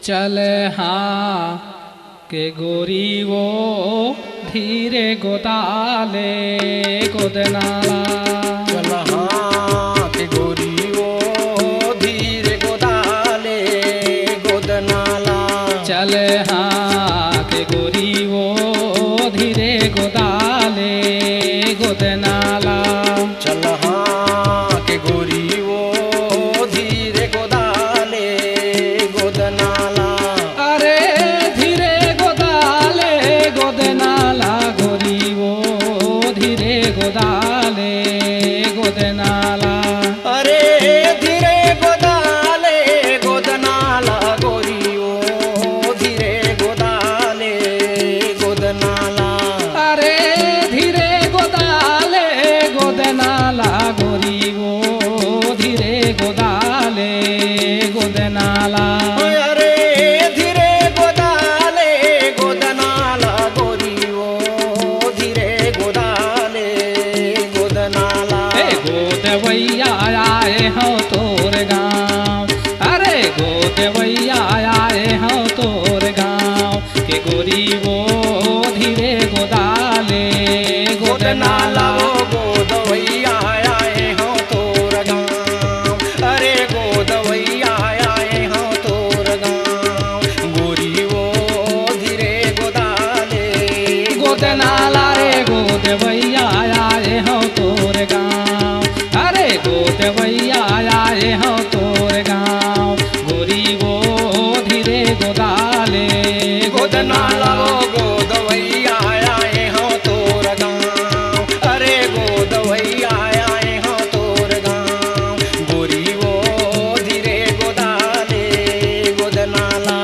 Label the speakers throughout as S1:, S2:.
S1: चले हाँ के गोरी वो धीरे गोदाले गोदनाला।
S2: चल हाँ के गोरी वो धीरे गोदाले गोदनाला।
S1: चले हाँ के गोरी वो धीरे गोदाले गोदनाला।
S2: चल हाँ के गोरी वो धीरे गोदाले गोदनाला।
S1: अरे धीरे गोदाले गोदनाला गोरी वो धीरे गोदाले गोदनाला।
S2: अरे धीरे गोदाले गोदनाला गोरी वो धीरे गोदाले गोदनाला।
S1: अरे धीरे गोदाले गोदनाला गोरी वो धीरे गोदाले गोदनाला।
S2: अरे धीरे गोदाले गोदनाला गोरी वो धीरे गोदाले गोदनाला।
S1: गोदवैया आए हो तोर गाँव। अरे गोदवैया आए हो तोर गाँव के गोरी वो धीरे गोदाले
S2: गोदनाला
S1: गोदनाला।
S2: वो गोदवैया आए हो तोर गाँव। अरे गोदवैया आए हो तोर गाँव। गोरी वो धीरे गोदाले
S1: गोदनाला रे गोदवैया आए हो तोर गाँव। अरे गोदवैया आए हो तोर गाँव गोरी वो धीरे गोदाले
S2: गोदनाला वो गोदवैया आए हो तोर गाँव। अरे गोदवैया आए हो तोर गाँव। गोरी वो धीरे गोदाले गोदनाला।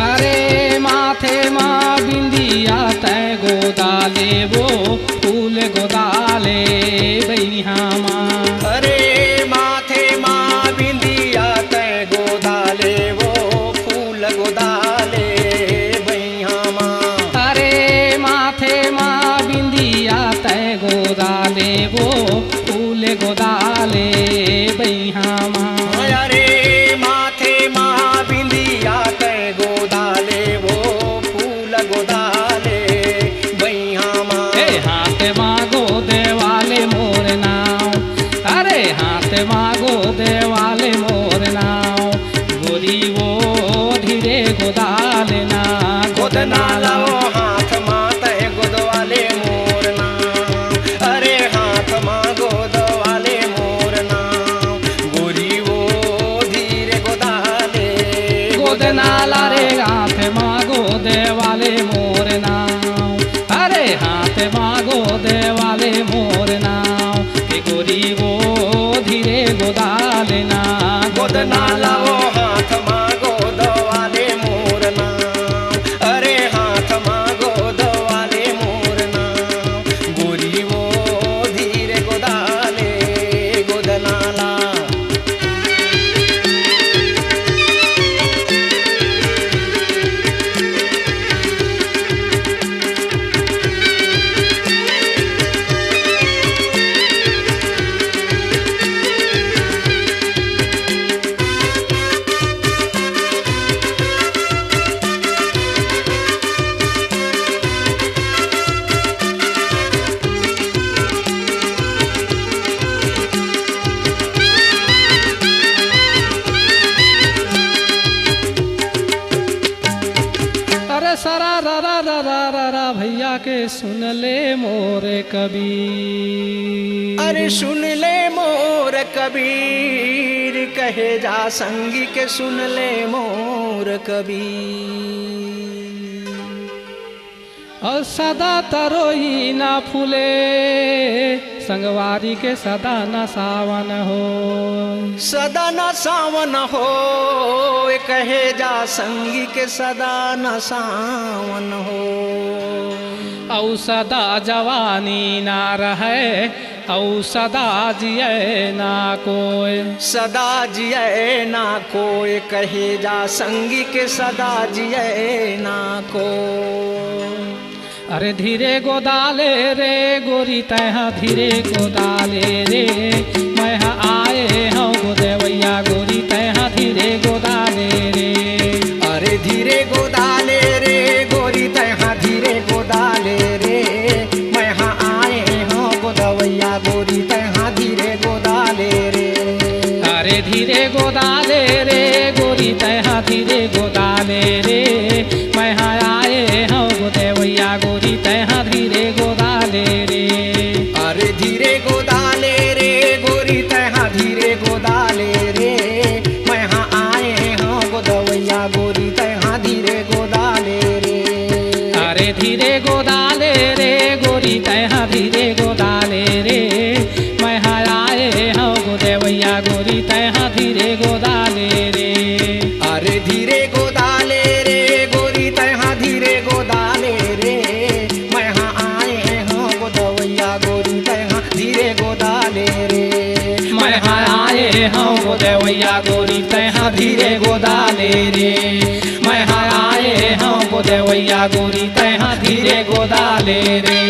S1: अरे माथे माँ बिंदिया तय गोदाले वो फूल गोदाले बैहा माँ।
S2: अरे माथे माँ बिंदिया तय गोदाले वो फूल गोदाले बैहा माँ।
S1: अरे माथे माँ बिंदिया तय गोदाले वो फूल गोदाले बैहा माँ।
S2: अरे माथे माँ बिंदिया तय गोदाले वो फूल गोदाले बैहा माँ।
S1: हाथ मांगो देवाले मोर नाव। अरे हाथ मांगो देवाले मोर नाव गोरी वो धीरे गोदाले ना
S2: गोदनाला वो हाथ मातय गोदवाले मोर नाम। अरे हाथ मा गोदवाले मोर नाम। गोरी वो धीरे गोदाले
S1: गोदनाला रे हाथ मांगो देवाले मोर नाव। अरे हाथ मांगो देवाले मोर नाव के गोरी वो धीरे गोदाले ना
S2: गोदनाला वो हाथ मा गोदवाले मोर नाम। अरे हाथ मा गोदवाले मोर नाम। गोरी वो धीरे गोदाले गोदनाला।
S1: अरे सरा रा रा रा रा रा रा भैया के सुन ले मोरे कबीर।
S2: अरे सुन ले मोर कबीर कहे जा संगी के सुन ले मोर कबीर।
S1: और सदा तरोई ना फूले संगवारी के सदा न सावन हो।
S2: सदा न सावन हो कहे जा संगी के सदा न सावन हो।
S1: औ सदा जवानी ना रहे औ सदा जिये ना कोय।
S2: सदा जिये ना कोय कहे जा संगी के सदा जिये ना को।
S1: अरे धीरे गोदाले रे गोरी तैहा धीरे गोदाले रे मैं आए हूँ गोदेवैया गोरी तैहा धीरे गोदाले रे।
S2: अरे धीरे गोदाले रे गोरी तैहा धीरे गोदाले रे मैं आए हूँ गोदवैया गोरी तैहा धीरे गोदाले रे।
S1: अरे धीरे गोदाले रे गोरी तैहा धीरे गोदाले रे मैं आए हूँ गोदेवैया गोरी तैहा धीरे गोदाले रे।
S2: अरे धीरे गोदाले रे गोरी तैहा धीरे गोदाले रे मैं आए हूँ गोदवैया गोरी तैहा धीरे गोदाले रे।
S1: अरे धीरे गोदाले रे गोरी तैहा धीरे गोदाले रे मैं आए हूँ गोदेवैया गोरी तैहा धीरे गोदाले रे।
S2: अरे धीरे गोदाले रे गोरी तैहा धीरे गोदाले रे मैं आए हूँ गोदवैया गोरी तैहा धीरे गोदाले रे।
S1: मैं आए हूँ गोदेवैया गोरी तैहा धीरे गोदाले रे मैं आए हूँ गोदेवैया गोरी तैहा धीरे गोदाले रे।